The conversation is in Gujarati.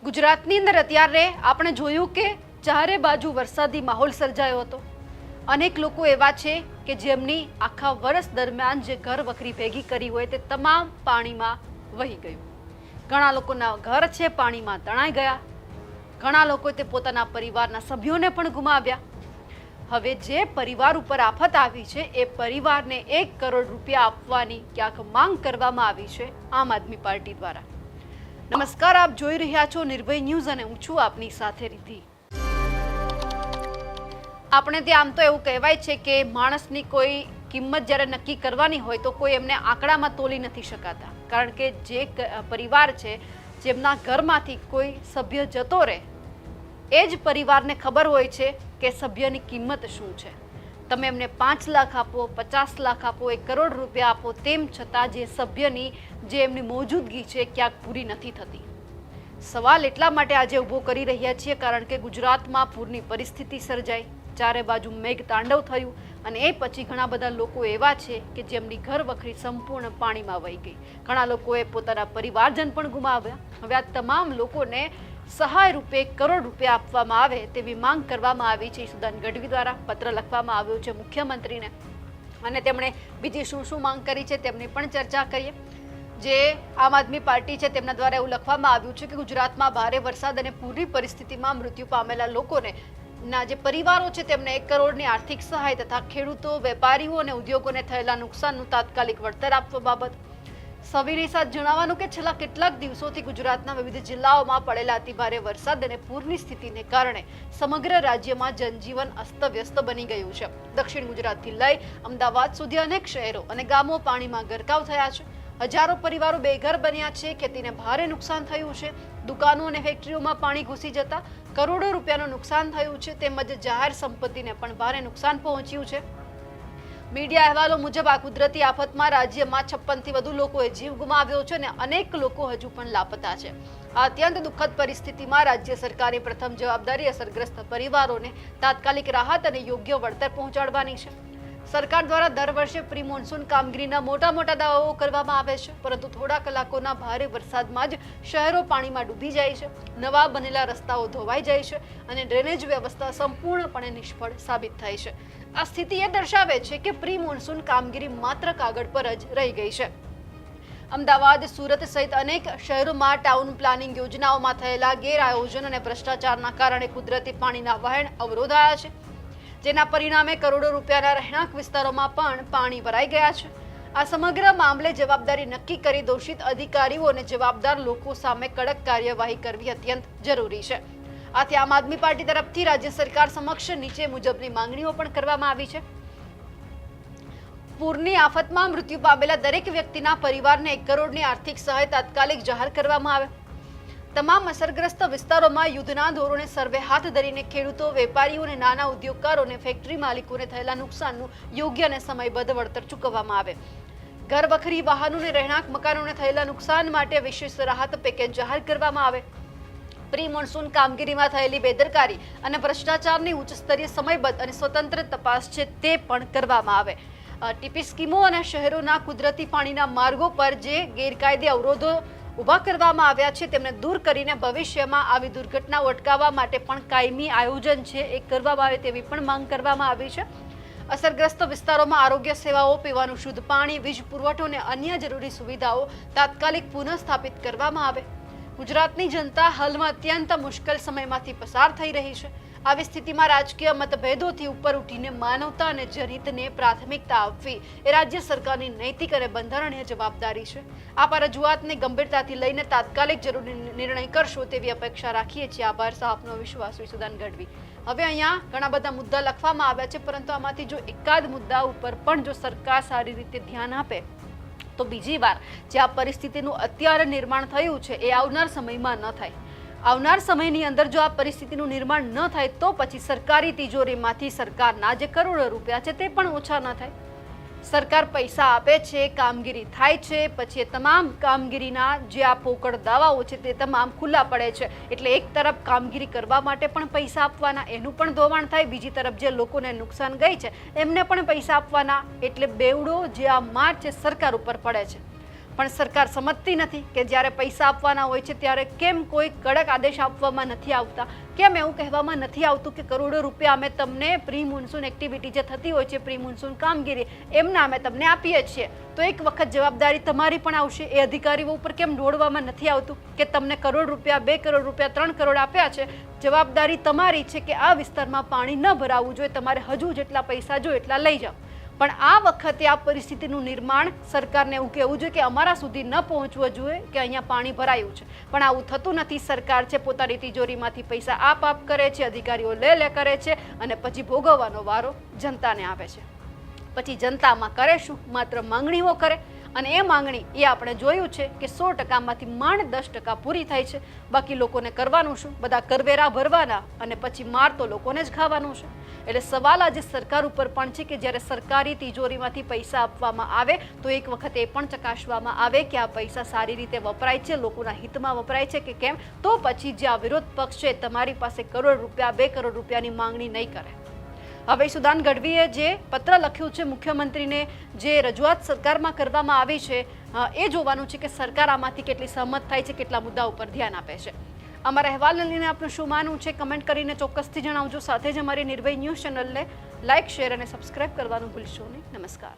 ગુજરાતની અંદર અત્યારે આપણે જોયું કે ચારે બાજુ વરસાદી માહોલ સર્જાયો હતો। અનેક લોકો એવા છે કે જેમની આખા વર્ષ દરમિયાન જે ઘર વખરી ભેગી કરી હોય તે તમામ પાણીમાં વહી ગયું। ઘણા લોકોના ઘર છે પાણીમાં તણાઈ ગયા, ઘણા લોકો તે પોતાના પરિવારના સભ્યોને પણ ગુમાવ્યા। હવે જે પરિવાર ઉપર આફત આવી છે એ પરિવારને 1 કરોડ રૂપિયા આપવાની ક્યાંક માંગ કરવામાં આવી છે આમ આદમી પાર્ટી દ્વારા। નમસ્કાર, આપ જોઈ રહ્યા છો નિર્ભય ન્યૂઝ અને હું છું આપની સાથે રીતિ। આપણે ત્યાં આમ તો એવું કહેવાય છે કે માણસની કોઈ કિંમત જ્યારે નક્કી કરવાની હોય તો કોઈ એમને આંકડામાં તોલી નથી શકાતા, કારણ કે જે પરિવાર છે જેમના ઘરમાંથી કોઈ સભ્ય જતો રહે એ જ પરિવારને ખબર હોય છે કે સભ્યની કિંમત શું છે। તમે એમને 5 લાખ આપો, 50 લાખ આપો, 1 કરોડ રૂપિયા આપો, તેમ છતાં જે સભ્યની જે એમની મોજૂદગી છે ક્યાંક પૂરી નથી થતી। સવાલ એટલા માટે આજે ઊભો કરી રહ્યા છીએ કારણ કે ગુજરાતમાં પૂરની પરિસ્થિતિ સર્જાઈ, ચારે બાજુ મેઘ તાંડવ થયું અને એ પછી ઘણા બધા લોકો એવા છે કે જેમની ઘર વખરી સંપૂર્ણ પાણીમાં વહી ગઈ। ઘણા લોકોએ પોતાના પરિવારજન પણ ગુમાવ્યા। હવે આ તમામ લોકોને સહાય રૂપે 1 કરોડ રૂપિયા આપવામાં આવે તેવી માંગ કરવામાં આવી છે। ઈશુદાન ગઢવી દ્વારા પત્ર લખવામાં આવ્યો છે મુખ્યમંત્રીને અને તેમણે બીજી શું માંગ કરી છે તેમની પણ ચર્ચા કરીએ। જે આમ આદમી પાર્ટી છે તેમના દ્વારા એવું લખવામાં આવ્યું છે કે ગુજરાતમાં ભારે વરસાદ અને પૂરની પરિસ્થિતિમાં મૃત્યુ પામેલા લોકોને ના જે પરિવારો છે તેમને 1 કરોડની આર્થિક સહાય તથા ખેડૂતો, વેપારીઓ અને ઉદ્યોગોને થયેલા નુકસાનનું તાત્કાલિક વળતર આપવા બાબત। સવિની સાથે જણાવવાનું કે છેલ્લા કેટલાક દિવસોથી ગુજરાતના વિવિધ જિલ્લાઓમાં પડેલા અતિભારે વરસાદ અને પૂરની સ્થિતિને કારણે સમગ્ર રાજ્યમાં જનજીવન અસ્તવ્યસ્ત બની ગયું છે। દક્ષિણ ગુજરાતથી લઈ અમદાવાદ સુધી અનેક શહેરો અને ગામો પાણીમાં ગરકાવ થયા છે। હજારો પરિવારો બેઘર બન્યા છે। ખેતીને ભારે નુકસાન થયું છે। દુકાનો અને ફેક્ટરીઓમાં પાણી ઘૂસી જતા કરોડો રૂપિયાનું નુકસાન થયું છે, તેમજ જાહેર સંપત્તિને પણ ભારે નુકસાન પહોંચ્યું છે। મીડિયા અહેવાલો મુજબ આ કુદરતી આફતમાં રાજ્યમાં 56 થી વધુ લોકોએ જીવ ગુમાવ્યો છે અને અનેક લોકો હજુ પણ લાપતા છે। આ અત્યંત દુઃખદ પરિસ્થિતિમાં રાજ્ય સરકારની પ્રથમ જવાબદારી અસરગ્રસ્ત પરિવારોને તાત્કાલિક રાહત અને યોગ્ય વળતર પહોંચાડવાની છે। સરકાર દ્વારા દર વર્ષે પ્રી મોન્સૂન કામગીરીના મોટા દાવાઓ કરવામાં આવે છે, પરંતુ થોડા કલાકોના ભારે વરસાદમાં જ શહેરો પાણીમાં ડૂબી જાય છે, નવા બનેલા રસ્તાઓ ધોવાઈ જાય છે અને ડ્રેનેજ વ્યવસ્થા સંપૂર્ણપણે નિષ્ફળ સાબિત થાય છે। આ સ્થિતિ એ દર્શાવે છે કે પ્રી મોન્સૂન કામગીરી માત્ર કાગળ પર જ રહી ગઈ છે। અમદાવાદ, સુરત સહિત અનેક શહેરોમાં ટાઉન પ્લાનિંગ યોજનાઓમાં થયેલા ગેરઆયોજન અને ભ્રષ્ટાચારના કારણે કુદરતી પાણીના વહેણ અવરોધાયા છે, જેના પરિણામે કરોડો રૂપિયાના રહેણાંક વિસ્તારોમાં પણ પાણી ભરાઈ ગયા છે। આ સમગ્ર મામલે જવાબદારી નક્કી કરી દોષિત અધિકારીઓ અને જવાબદાર લોકો સામે કડક કાર્યવાહી કરવી અત્યંત જરૂરી છે। આથી આમ આદમી પાર્ટી તરફથી રાજ્ય સરકાર સમક્ષ નીચે મુજબની માંગણીઓ પણ કરવામાં આવી છે। પૂરની આફતમાં મૃત્યુ પામેલા દરેક વ્યક્તિના પરિવારને 1 કરોડની આર્થિક સહાય તાત્કાલિક જાહેર કરવામાં આવે। તમામ અસરગ્રસ્ત વિસ્તારોમાં યુદ્ધના ધોરણે સર્વે હાથ ધરીને ખેડૂતો, વેપારીઓ અને નાના ઉદ્યોગકારોને, ફેક્ટરી માલિકોને થયેલા નુકસાનનું યોગ્ય અને સમયબદ્ધ વળતર ચૂકવવામાં આવે। ઘર વખરી વાહનો અને રહેણાંક મકાનોને થયેલા નુકસાન માટે વિશેષ રાહત પેકેજ જાહેર કરવામાં આવે। પ્રી મોન્સૂન કામગીરીમાં થયેલી બેદરકારી અને ભ્રષ્ટાચારની ઉચ્ચ સ્તરીય સમયબદ્ધ અને સ્વતંત્ર તપાસ છે તે પણ કરવામાં આવે। ટીપી સ્કીમો અને શહેરોના કુદરતી પાણીના માર્ગો પર જે ગેરકાયદે અવરોધો ઊભા કરવામાં આવ્યા છે તેમને દૂર કરીને ભવિષ્યમાં આવી દુર્ઘટનાઓ અટકાવવા માટે પણ કાયમી આયોજન છે એ કરવામાં આવે તેવી પણ માંગ કરવામાં આવી છે। અસરગ્રસ્ત વિસ્તારોમાં આરોગ્ય સેવાઓ, પીવાનું શુદ્ધ પાણી, વીજ પુરવઠો અને અન્ય જરૂરી સુવિધાઓ તાત્કાલિક પુનઃસ્થાપિત કરવામાં આવે। ગુજરાતની જનતા હાલમાં અત્યંત મુશ્કેલ સમયમાંથી પસાર થઈ રહી છે। આવી સ્થિતિમાં રાજકીય મતભેદોથી ઉપર ઉઠીને માનવતા અને જનહિતને પ્રાથમિકતા આપવી એ રાજ્ય સરકારની નૈતિક અને બંધારણીય જવાબદારી છે। આપ આ રજૂઆતને ગંભીરતાથી લઈને તાત્કાલિક જરૂરી નિર્ણય કરશો તેવી અપેક્ષા રાખીએ છીએ। આભાર સાહેબનો વિશ્વાસ, ઈશુદાન ગઢવી। હવે અહીંયા ઘણા બધા મુદ્દા લખવામાં આવ્યા છે, પરંતુ આમાંથી જો એકાદ મુદ્દા ઉપર પણ જો સરકાર સારી રીતે ધ્યાન આપે તો બીજી વાર જે આ પરિસ્થિતિનું અત્યારે નિર્માણ થયું છે એ આવનાર સમયમાં ન થાય। આવનાર સમયની અંદર જો આ પરિસ્થિતિનું નિર્માણ ન થાય તો પછી સરકારી તિજોરીમાંથી સરકારના જે કરોડો રૂપિયા છે તે પણ ઓછા ન થાય। સરકાર પૈસા આપે છે, કામગીરી થાય છે, પછી એ તમામ કામગીરીના જે આ પોકળ દાવાઓ છે તે તમામ ખુલ્લા પડે છે। એટલે એક તરફ કામગીરી કરવા માટે પણ પૈસા આપવાના, એનું પણ ધોવાણ થાય, બીજી તરફ જે લોકોને નુકસાન ગઈ છે એમને પણ પૈસા આપવાના, એટલે બેવડો જે આ માર છે સરકાર ઉપર પડે છે। પણ સરકાર સમજતી નથી કે જ્યારે પૈસા આપવાના હોય છે ત્યારે કેમ કોઈ કડક આદેશ આપવામાં નથી આવતા, કેમ એવું કહેવામાં નથી આવતું કે કરોડો રૂપિયા અમે તમને પ્રી મોન્સૂન એક્ટિવિટી જે થતી હોય છે, પ્રી મોન્સૂન કામગીરી એમના અમે તમને આપીએ છીએ. તો એક વખત જવાબદારી તમારી પણ આવશે. એ અધિકારીઓ ઉપર કેમ દોડવામાં નથી આવતું કે તમને કરોડ રૂપિયા, 2 કરોડ રૂપિયા, 3 કરોડ આપ્યા છે, જવાબદારી તમારી છે કે આ વિસ્તારમાં પાણી ન ભરાવવું જોઈએ, તમારે હજુ જેટલા પૈસા જોઈએ એટલા લઈ જાઓ. પણ આ વખતે આ પરિસ્થિતિનું નિર્માણ સરકારને એવું કહેવું જોઈએ કે અમારા સુધી ન પહોંચવું જોઈએ કે અહીંયા પાણી ભરાયું છે, પણ આવું થતું નથી. સરકાર છે પોતાની તિજોરીમાંથી પૈસા આપ કરે છે, અધિકારીઓ લે કરે છે અને પછી ભોગવવાનો વારો જનતાને આવે છે. પછી જનતામાં કરે શું? માત્ર માંગણીઓ કરે, અને એ માંગણી એ આપણે જોયું છે કે 100%માંથી માંડ 10% પૂરી થાય છે. બાકી લોકોને કરવાનું શું? બધા કરવેરા ભરવાના અને પછી માર તો લોકોને જ ખાવાનું છે. એટલે સવાલ આજે સરકાર ઉપર પણ છે કે જ્યારે સરકારી તિજોરીમાંથી પૈસા આપવામાં આવે તો એક વખત એ પણ ચકાસવામાં આવે કે આ પૈસા સારી રીતે વપરાય છે, લોકોના હિતમાં વપરાય છે કે કેમ. તો પછી જે આ વિરોધ પક્ષ છે તમારી પાસે કરોડ રૂપિયા, 2 કરોડ રૂપિયાની માંગણી નહીં કરે. હવે સુદાન ગઢવીએ જે પત્ર લખ્યું છે મુખ્યમંત્રીને, જે રજૂઆત સરકારમાં કરવામાં આવી છે, એ જોવાનું છે કે સરકાર આમાંથી કેટલી સહમત થાય છે, કેટલા મુદ્દા ઉપર ધ્યાન આપે છે. અમારા અહેવાલને લઈને આપનું શું માનવું છે કમેન્ટ કરીને ચોક્કસથી જણાવજો. સાથે જ અમારી નિર્ભય ન્યૂઝ ચેનલને લાઇક, શેર અને સબસ્ક્રાઇબ કરવાનું ભૂલશો નહીં. નમસ્કાર.